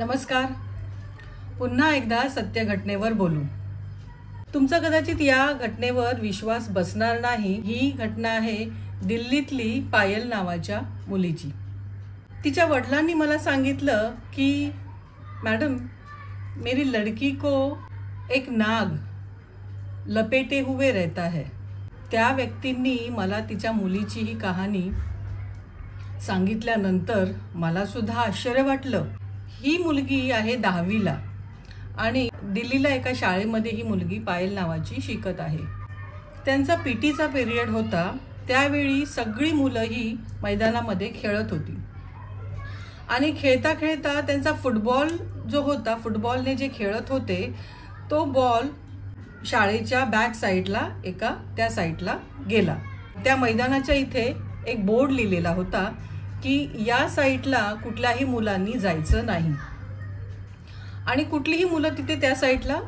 नमस्कार. पुन्हा एकदा सत्य घटनेवर बोलू. तुमचा कदाचित या घटनेवर विश्वास बसणार नाही. ही घटना आहे दिल्लीतली पायल नावाच्या मुलीची. तिच्या वडिलांनी मला सांगितलं की मॅडम, मेरी लड़की को एक नाग लपेटे हुए रहता है. त्या व्यक्तींनी मला तिच्या मुलीची ही कहाणी सांगितल्यानंतर मला सुद्धा आश्चर्य वाटलं. ही मुलगी आहे 10वीला आणि दिल्लीला एका शाळेमध्ये ही मुलगी पायल नावाची शिकत आहे. त्यांचा पीटीचा पिरियड होता. त्यावेळी सगळी मुलं ही मैदानामध्ये खेळत होती आणि खेळता खेळता त्यांचा फुटबॉल जो होता, फुटबॉलने जे खेळत होते तो बॉल शाळेच्या बॅक साईडला त्या साईडला गेला. त्या मैदानाच्या इथे एक बोर्ड लिहिलेला होता की या साईडला कुठल्याही मुलांनी जायचं नाही आणि कुठलीही मुलं तिथे त्या साईडला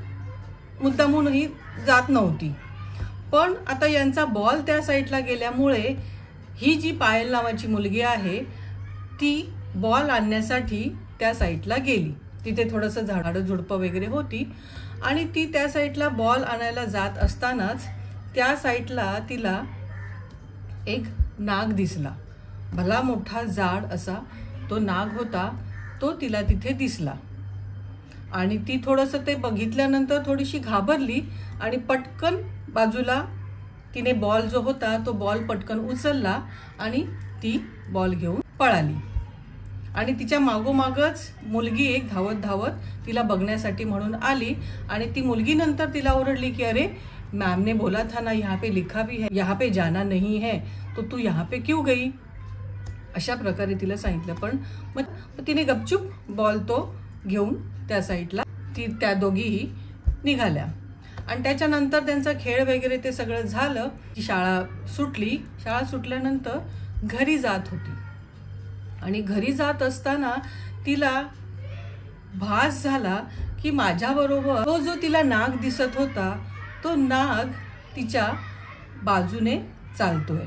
मुद्दामूनही जात नव्हती. पण आता यांचा बॉल त्या साईडला गेल्यामुळे ही जी पायल नावाची मुलगी आहे ती बॉल आणण्यासाठी त्या साईडला गेली. तिथे थोडंसं झाडं झुडपं वगैरे होती आणि ती त्या साईडला बॉल आणायला जात असतानाच त्या साईडला तिला एक नाग दिसला. भला मोठा जाड असा तो नाग होता. तो तिला तिथे दिसला आणि ती थोडंसं ते बघितल्यानंतर थोडीशी घाबरली आणि पटकन बाजूला तिने बॉल जो होता तो बॉल पटकन उचलला आणि ती बॉल घेऊन पळाली. आणि तिच्या मागोमागच मुलगी एक धावत धावत तिला बघण्यासाठी म्हणून आली आणि ती मुलगी नंतर तिला ओरडली की अरे, मैम ने बोला था ना यहाँ पे लिखा भी है, यहाँ पे जाना नहीं है, तो तू यहाँ पे क्यों गई, अशा प्रकारे तिला सांगितलं. पण मग तिने गपचूप बॉल तो घेऊन त्या साईडला त्या दोघीही निघाल्या आणि त्याच्यानंतर त्यांचा खेळ वगैरे ते सगळं झालं. शाळा सुटली. शाळा सुटल्यानंतर घरी जात होती आणि घरी जात असताना तिला भास झाला की माझ्याबरोबर तो जो तिला नाग दिसत होता तो नाग तिच्या बाजूने चालतोय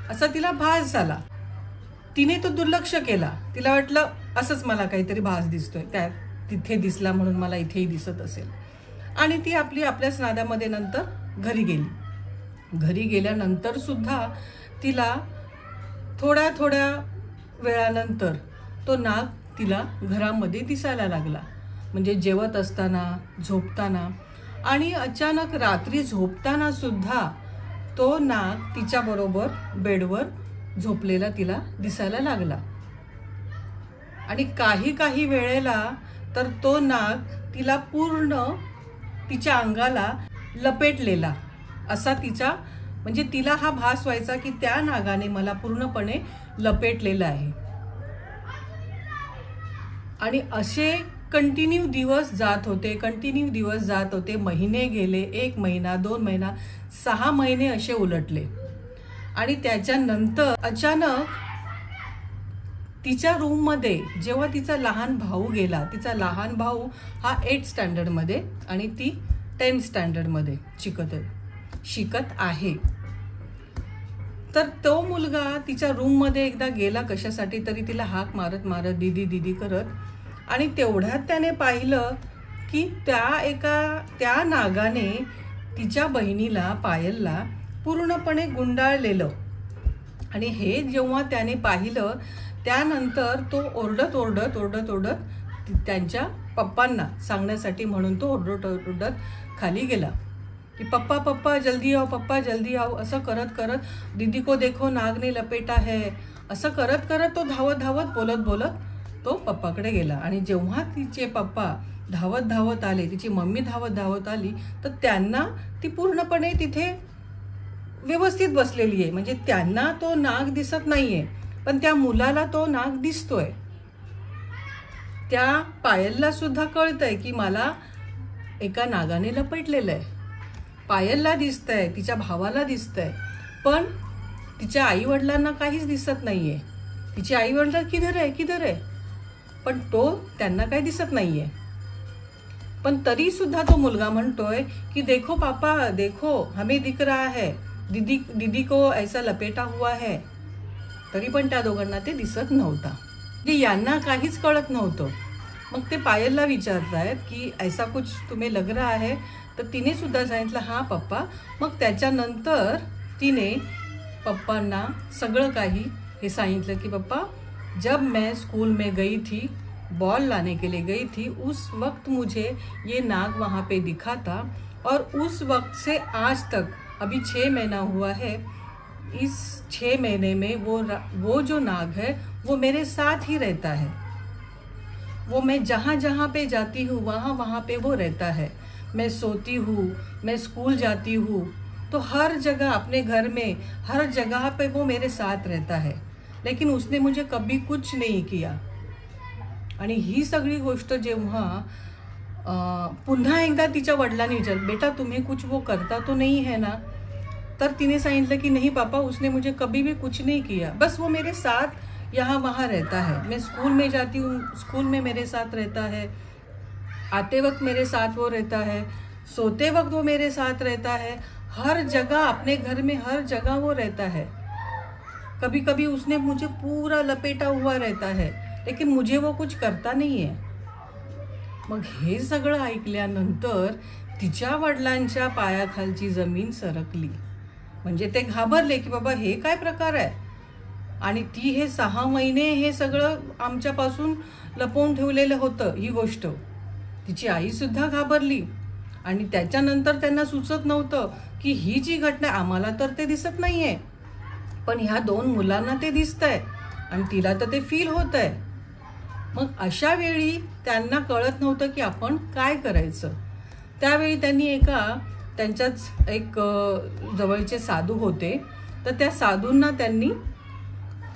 असा तिला भास झाला. तिने तो दुर्लक्ष केला. तिला वाटलं असंच मला काहीतरी भास दिसतोय, त्या तिथे दिसला म्हणून मला इथेही दिसत असेल. आणि ती आपल्याच नादामध्ये नंतर घरी गेली. घरी गेल्यानंतर सुद्धा तिला थोड्या वेळानंतर तो नाग तिला घरामध्ये दिसायला लागला. म्हणजे जेवत असताना, झोपताना आणि अचानक रात्री झोपताना सुद्धा तो नाग तिच्याबरोबर बेडवर झोपलेला तिला दिसायला लागला. आणि काही वेळेला तर तो नाग तिला पूर्ण तिच्या अंगाला लपेटलेला असा म्हणजे तिला हा भास व्हायचा की त्या नागाने मला पूर्णपणे लपेटलेलं आहे. आणि असे कंटिन्यू दिवस जात होते. महिने गेले. 1 महिना, 2 महिना, 6 महिने असे उलटले. आणि त्याच्यानंतर अचानक तिच्या रूममध्ये जेव्हा तिचा लहान भाऊ गेला, तिचा लहान भाऊ हा 8th स्टँडर्डमध्ये आणि ती 10th स्टँडर्डमध्ये शिकत आहे. तर तो मुलगा तिच्या रूममध्ये एकदा गेला कशासाठी तरी, तिला हाक मारत दीदी करत. आणि तेवढ्यात त्याने पाहिलं की त्या नागाने तिच्या बहिणीला पायलला पूर्णपणे गुंडाळलेलं. आणि हे जेव्हा त्याने पाहिलं त्यानंतर तो ओरडत त्यांच्या पप्पांना सांगण्यासाठी म्हणून तो ओरडत खाली गेला की पप्पा जल्दी आओ, पप्पा जल्दी आओ, असं करत दीदी को देखो नाग ने लपेटा है, असं करत तो धावत बोलत तो पप्पाकडे गेला. आणि जेव्हा तिचे पप्पा धावत आले, तिची मम्मी धावत आली तर त्यांना ती पूर्णपणे तिथे व्यवस्थित बसलेली आहे. म्हणजे त्यांना तो नाग दिसत नाहीये पण त्या मुलाला तो नाग दिसतोय. त्या पायलला सुद्धा कळतंय की मला एका नागाने लपेटलेलं आहे. पायलला दिसतंय, तिच्या भावाला दिसतंय, पण तिच्या आई वडिलांना काहीच दिसत नाहीये. तिचे आई वडील किधर आहे पण तो त्यांना काही दिसत नाहीये. पण तरी सुद्धा तो मुलगा म्हणतोय की देखो पापा, देखो हमें दिख रहा है, दीदी को ऐसा लपेटा हुआ है. तरी पण त्या दोघांना ते दिसत नव्हता. यांना काहीच कळत नव्हतं. मग ते पायलला विचारतायत की ऐसा कुछ तुम्हें लग रहा है, तर तिने सुद्धा सांगितलं हां पप्पा. मग त्याच्यानंतर तिने पप्पांना सगळं काही हे सांगितलं की पप्पा, जब मैं स्कूल में गई थी, बॉल लाने के लिए गई थी, उस वक्त मुझे ये नाग वहाँ पे दिखा था और उस वक्त से आज तक अभी 6 महीना हुआ है. इस 6 महीने में वो जो नाग है वो मेरे साथ ही रहता है. वो मैं जहाँ जहाँ पे जाती हूँ वहाँ वहाँ पे वो रहता है. मैं सोती हूँ, मैं स्कूल जाती हूँ, तो हर जगह अपने घर में हर जगह पे वो मेरे साथ रहता है. लेकिन उसने मुझे कभी कुछ नहीं किया. आणि ही सगळी गोष्ट जेव्हा पुन्हा एकदा तिच्या वडिलांनी विचारलं, बेटा तुम्हें कुछ वो करता तो नहीं है ना, तर तिने सांगितलं की नहीं पापा, उसने मुझे कभी भी कुछ नहीं किया, बस वो मेरे साथ यहाँ वहाँ रहता है. मैं स्कूल में जाती हूँ, स्कूल में मेरे साथ रहता है, आते वक्त मेरे साथ वो रहता है, सोते वक्त वो मेरे साथ रहता है, हर जगह अपने घर में हर जगह वो रहता है. कभी कभी उसने मुझे पूरा लपेटा हुआ रहता है, लेकिन मुझे वो कुछ करता नहीं है. मग हे सगळं ऐकल्यानंतर तिच्या वडिलांच्या पायाखालची जमीन सरकली. म्हणजे ते घाबरले की बाबा हे काय प्रकार आहे. आणि ती हे 6 महिने हे सगळं आमच्यापासून लपवून ठेवलेलं होतं ही गोष्ट. तिची आई सुद्धा घाबरली. आणि त्याच्यानंतर त्यांना सुचत नव्हतं की ही जी घटना, आम्हाला तर ते दिसत नाहीये, पण ह्या 2 मुलांना ते दिसतंय आणि तिला तर ते फील होत आहे. मग अशा वेळी त्यांना कळत नव्हतं की आपण काय करायचं. त्यावेळी त्यांनी त्यांच्याच एक जवळचे साधू होते, तर त्या साधूंना त्यांनी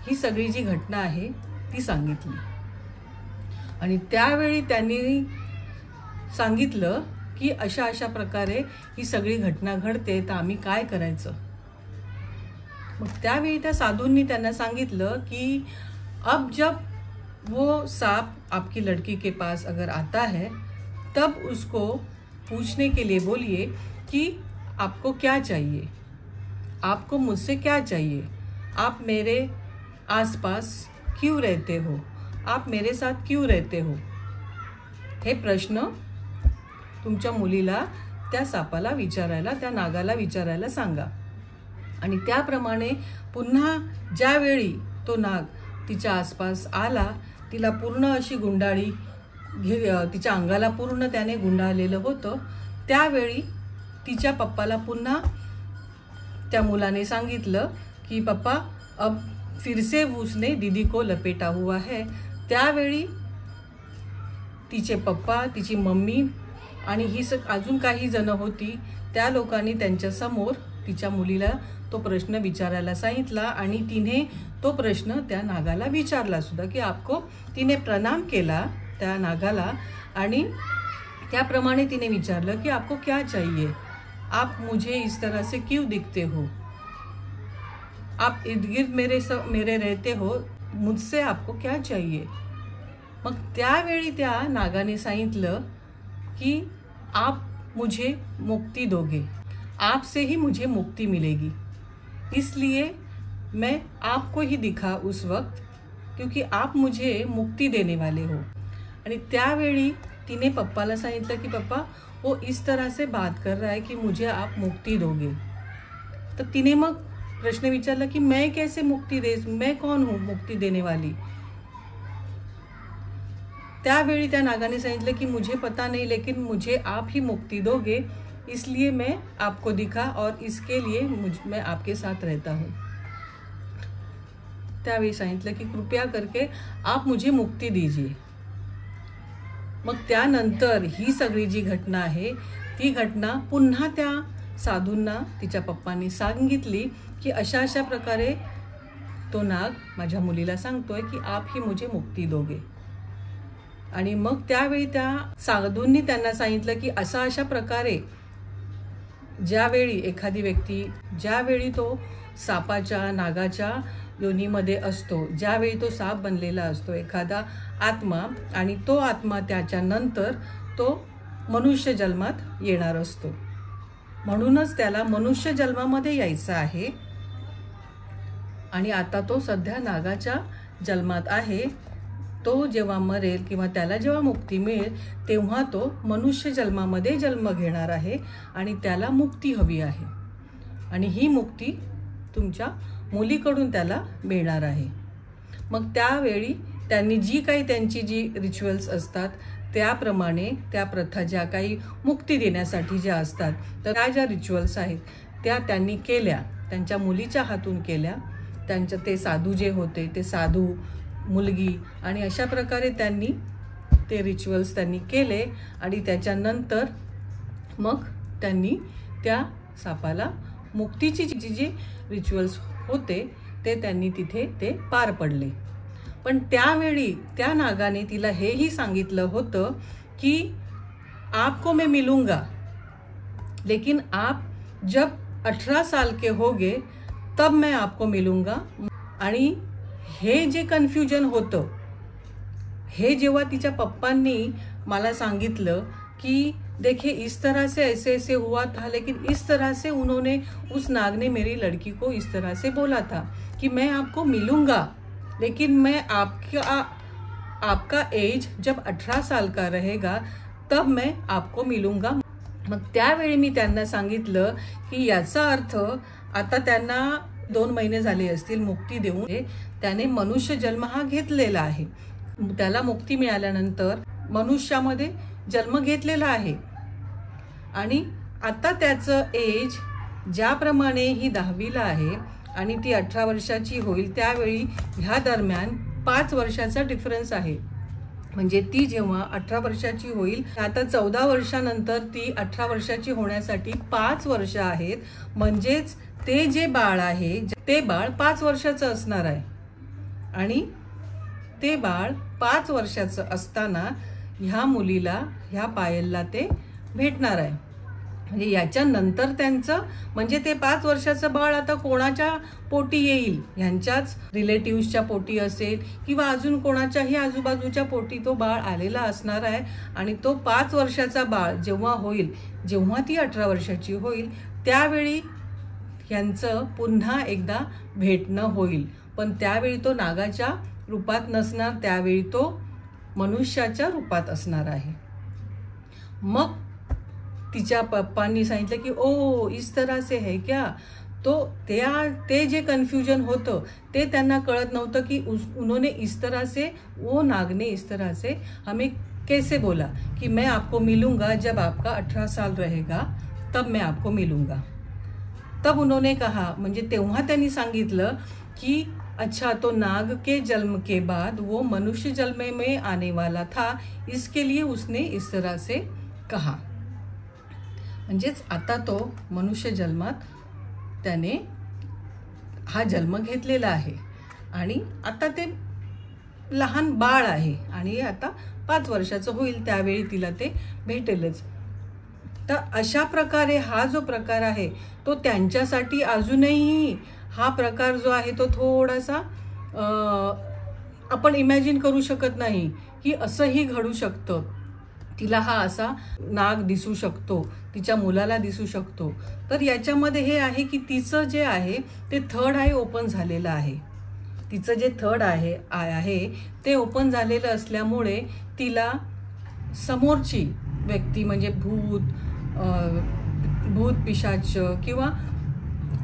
ही सगळी जी घटना आहे ती सांगितली. आणि त्यावेळी त्यांनी सांगितलं की अशा अशा प्रकारे ही सगळी घटना घडते, तर आम्ही काय करायचं. मग त्यावेळी त्या साधूंनी त्यांना सांगितलं की अब जब वो सांप आपकी लड़की के पास अगर आता है, तब उसको पूछने के लिए बोलिए कि आपको क्या चाहिए, आपको मुझसे क्या चाहिए, आप मेरे आसपास क्यों रहते हो, आप मेरे साथ क्यों रहते हो. हे प्रश्न तुमच्या मुलीला त्या सापाला विचारायला, त्या नागाला विचारायला सांगा. आणि त्याप्रमाणे पुन्हा ज्यावेळी तो नाग तिच्या आसपास आला, तिला पूर्ण अशी गुंडाळी तिच्या अंगाला पूर्ण त्याने गुंडाळलेलं होतं. त्यावेळी तिच्या पप्पाला पुन्हा त्या मुलाने सांगितलं की पप्पा, अब फिर से उसने दीदी को लपेटा हुआ है. त्यावेळी तिचे पप्पा, तिची मम्मी आणि ही अजून काही जण होती, त्या लोकांनी त्यांच्या समोर तिच्या मुलीला तो प्रश्न विचारायला सांगितला. आणि तिने तो प्रश्न त्या नागाला विचारला सुद्धा की आपको. तिने प्रणाम केला त्या नागाला आणि त्याप्रमाणे तिने विचारलं की आपको क्या चाहिए, आप मुझे इस तरह से क्यों दिखते हो, आप इर्द गिर्द मेरे रहते हो, मुझसे आपको क्या चाहिए. मग त्यावेळी त्या नागाने सांगितलं की आप मुझे मुक्ति दोगे, आपसे ही मुझे मुक्ति मिलेगी, इसलिए मैं आपको ही दिखा उस वक्त, क्योंकि आप मुझे मुक्ति देने वाले हो. आणि त्यावेळी तिने पप्पाला सांगितलं की पप्पा, वो इस तरह से बात कर रहा है कि मुझे आप मुक्ति दोगे. तर तिने मग प्रश्न विचारला की मैं कैसे मुक्ति दे, मैं कौन हूँ मुक्ति देने वाली. त्यावेळी त्या नागाने सांगितलं की मुझे पता नहीं, लेकिन मुझे आप ही मुक्ति दोगे, इसलिए मैं आपको दिखा और इसके लिए मैं आपके साथ रहता हूँ. त्यावेळी सांगितलं की कृपया करके आप मुझे मुक्ति दीजिए. मग त्यानंतर ही सगळी जी घटना आहे ती घटना पुन्हा त्या साधूंना तिच्या पप्पांनी सांगितली की अशा अशा प्रकारे तो नाग माझ्या मुलीला सांगतोय की आप ही मुझे मुक्ति दोगे. आणि मग त्यावेळी त्या साधूंनी त्यांना सांगितलं की अशा प्रकारे ज्यावेळी एखादी व्यक्ती, ज्यावेळी तो सापाच्या नागाच्या योनीमध्ये असतो, ज्यावेळी तो साप बनलेला असतो एखादा आत्मा, आणि तो आत्मा त्याच्यानंतर तो मनुष्य जन्मात येणार असतो. म्हणूनच त्याला मनुष्य जन्मामध्ये यायचं आहे. आणि आता तो सध्या नागाच्या जन्मात आहे. तो जेव्हा मरेल किंवा त्याला जेव्हा मुक्ती मिळेल तेव्हा तो मनुष्य जन्मामध्ये जन्म घेणार आहे आणि त्याला मुक्ती हवी आहे आणि ही मुक्ती तुमच्या मुलीकडून त्याला मिळणार आहे। मग त्यावेळी त्यांनी जी काही त्यांची जी रिच्युअल्स असतात त्याप्रमाणे त्या प्रथा ज्या काही मुक्ती देण्यासाठी ज्या असतात तर त्या ज्या रिच्युअल्स आहेत त्या त्यांनी केल्या, त्यांच्या मुलीच्या हातून केल्या। त्यांचे ते साधू जे होते ते साधू, मुलगी आणि अशा प्रकारे त्यांनी ते रिच्युअल्स त्यांनी केले आणि त्याच्यानंतर मग त्यांनी त्या सापाला मुक्तीची जी रिच्युअल्स होते ते त्यांनी तिथे ते पार पडले। पण त्यावेळी त्या नागाने तिला हेही सांगितलं होतं की आपको मैं मिलूंगा, लेकिन आप जब 18 साल के होगे तब मैं आपको मिलूंगा। आणि हे जे कन्फ्युजन होतं हे जेव्हा तिच्या पप्पांनी मला सांगितलं कि देखिए इस तरह से ऐसे ऐसे हुआ था, लेकिन इस तरह से उन्होंने उस नाग ने मेरी लड़की को इस तरह से बोला था कि मैं आपको मिलूंगा, लेकिन मैं आपका एज जब 18 साल का रहेगा तब मैं आपको मिलूंगा। मग त्यावेळी मी त्यांना सांगितलं की याचा अर्थ आता त्यांना 2 महिने झाले असतील मुक्ती देऊन त्याने मनुष्य जन्म हा घेतलेला आहे, त्याला मुक्ती मिळाल्यानंतर मनुष्यामध्ये जन्म घेतलेला आहे आणि आता त्याचं एज ज्याप्रमाणे ही 10वीला आहे आणि ती 18 वर्षाची होईल त्यावेळी ह्या दरम्यान 5 वर्षाचा डिफरन्स आहे। म्हणजे ती जेव्हा 18 वर्षाची होईल आता 14 वर्षानंतर ती 18 वर्षाची होण्यासाठी 5 वर्ष आहेत, म्हणजेच ते जे बाळ आहे ते बाळ 5 वर्षाचं असणार आहे आणि ते बाळ 5 वर्षाचं असताना ह्या मुलीला ह्या पायलला ते भेटणार आहे। म्हणजे याच्यानंतर त्यांचं म्हणजे ते 5 वर्षाचं बाळ आता कोणाच्या पोटी येईल, ह्यांच्याच रिलेटिव्हच्या पोटी असेल किंवा अजून कोणाच्याही आजूबाजूच्या पोटी तो बाळ आलेला असणार आहे आणि तो 5 वर्षाचा बाळ जेव्हा होईल, जेव्हा ती 18 वर्षाची होईल त्यावेळी ह्यांचं पुन्हा एकदा भेटणं होईल। पण त्यावेळी तो नागाच्या रूपात नसणार, त्यावेळी तो मनुष्याच्या रूपात असणार आहे। मग तिच्या पप्पांनी सांगितलं की ओ इस तरह से है क्या, तो ते जे कन्फ्यूजन होतं ते त्यांना कळत नव्हतं की उन्होंने इस तरह से, वो नाग ने इस तरह से हमें कैसे बोला कि मैं आपको मिलूंगा जब आपका 18 साल रहेगा तब मैं आपको मिलूंगा। तब उन्होंने कहा, म्हणजे तेव्हा त्यांनी सांगितलं कि अच्छा तो नाग के जन्म के बाद वो मनुष्य जन्म में आने वाला था, इसके लिए उसने इस तरह से कहा। म्हणजेच आता तो मनुष्य जन्मात त्याने हा जन्म घेतलेला आहे आणि आता ते लहान बाळ आहे आणि आता 5 वर्षाचं होईल त्यावेळी तिला ते भेटेलच। तर अशा प्रकारे हा जो प्रकार आहे तो त्यांच्यासाठी अजूनही हा प्रकार जो आहे तो थोडासा आपण इमॅजिन करू शकत नाही की असंही घडू शकतं। तिला हा असा नाग दिसू शकतो, तिच्या मुलाला दिसू शकतो। तर याच्यामध्ये हे आहे की तिचं जे आहे ते थर्ड आय ओपन झालेलं आहे, तिचं जे थर्ड आय आहे ते ओपन झालेलं असल्यामुळे तिला समोरची व्यक्ती म्हणजे भूत पिशाच किंवा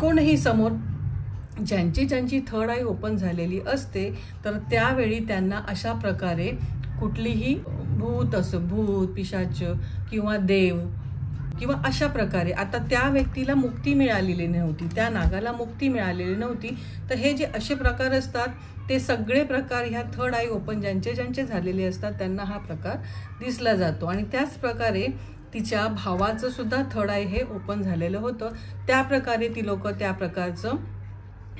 कोणीही समोर ज्यांची थर्ड आय ओपन झालेली असते तर त्यावेळी त्यांना अशा प्रकारे कुठलीही भूत पिशाच किंवा देव किंवा अशा प्रकारे आता त्या व्यक्तीला मुक्ती मिळालेली नव्हती, त्या नागाला मुक्ती मिळालेली नव्हती। तर हे जे असे प्रकार असतात ते सगळे प्रकार ह्या थर्ड आय ओपन ज्यांचे झालेले असतात त्यांना हा प्रकार दिसला जातो। आणि त्याच प्रकारे तिच्या भावाचं सुद्धा थर्ड आय हे ओपन झालेलं होतं, त्या प्रकारे ती लोक त्या प्रकारचं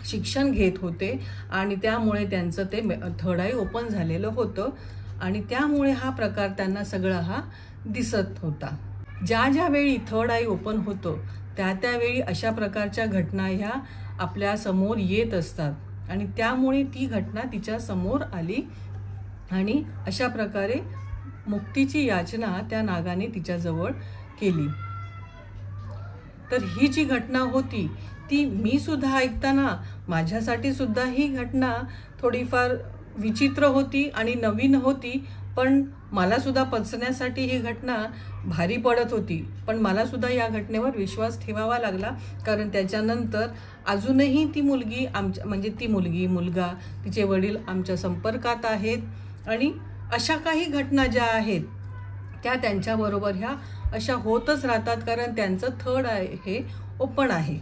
शिक्षण घेत होते आणि त्यामुळे त्यांचं ते थर्ड आय ओपन झालेलं होतं आणि त्यामुळे हा प्रकार त्यांना सगळा हा दिसत होता। ज्या वेळी थर्ड आय ओपन होतो त्यावेळी अशा प्रकारच्या घटना ह्या आपल्या समोर येत असतात आणि त्यामुळे ती घटना तिच्या समोर आली आणि अशा प्रकारे मुक्तीची याचना त्या नागाने तिच्याजवळ केली। तर ही जी घटना होती ती मी सुद्धा ऐकताना माझ्यासाठी सुद्धा ही घटना थोडीफार विचित्र होती आणि नवीन होती, पण मला सुद्धा पचण्यासाठी ही घटना भारी पडत होती. पण मला सुद्धा या घटनेवर विश्वास ठेवावा लागला, कारण त्याच्यानंतर अजूनही ती मुलगी मुलगा, तिचे वडील आमच्या संपर्कात आहेत आणि अशा काही घटना ज्या आहेत त्या त्यांच्याबरोबर ह्या अशा होतच राहतात, कारण त्यांचं थर्ड हे ओपन आहे.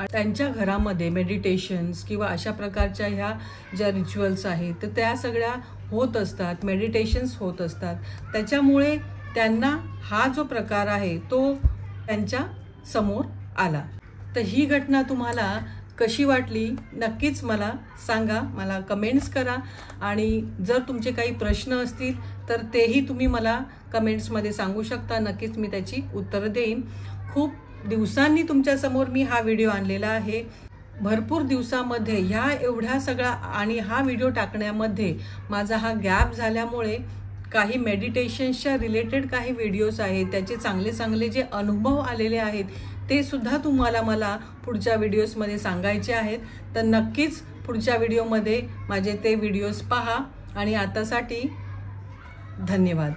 त्यांच्या घरामध्ये मेडिटेशन्स किंवा अशा प्रकारच्या ह्या ज्या रिच्युअल्स आहेत तर त्या सगळ्या होत असतात, मेडिटेशन्स होत असतात. त्याच्यामुळे त्यांना हा जो प्रकार आहे तो त्यांच्या समोर आला. तर ही घटना तुम्हाला कशी वाटली नक्कीच मला सांगा, मला कमेंट्स करा. आणि जर तुमचे काही प्रश्न असतील तर तेही तुम्ही मला कमेंट्समध्ये सांगू शकता. नक्कीच मी त्याची उत्तरं देईन. खूप दिवसांनी तुमच्यासमोर मी हा व्हिडिओ आणलेला आहे. भरपूर दिवसामध्ये ह्या एवढ्या सगळा आणि हा व्हिडिओ टाकण्यामध्ये माझा हा गॅप झाल्यामुळे काही मेडिटेशन्सच्या रिलेटेड काही व्हिडिओज आहेत, त्याचे चांगले चांगले जे अनुभव आलेले आहेत ते सुद्धा तुम्हाला मला पुढच्या व्हिडिओजमध्ये सांगायचे आहेत. तर नक्कीच पुढच्या व्हिडिओमध्ये माझे ते व्हिडिओज पहा. आणि आतासाठी धन्यवाद.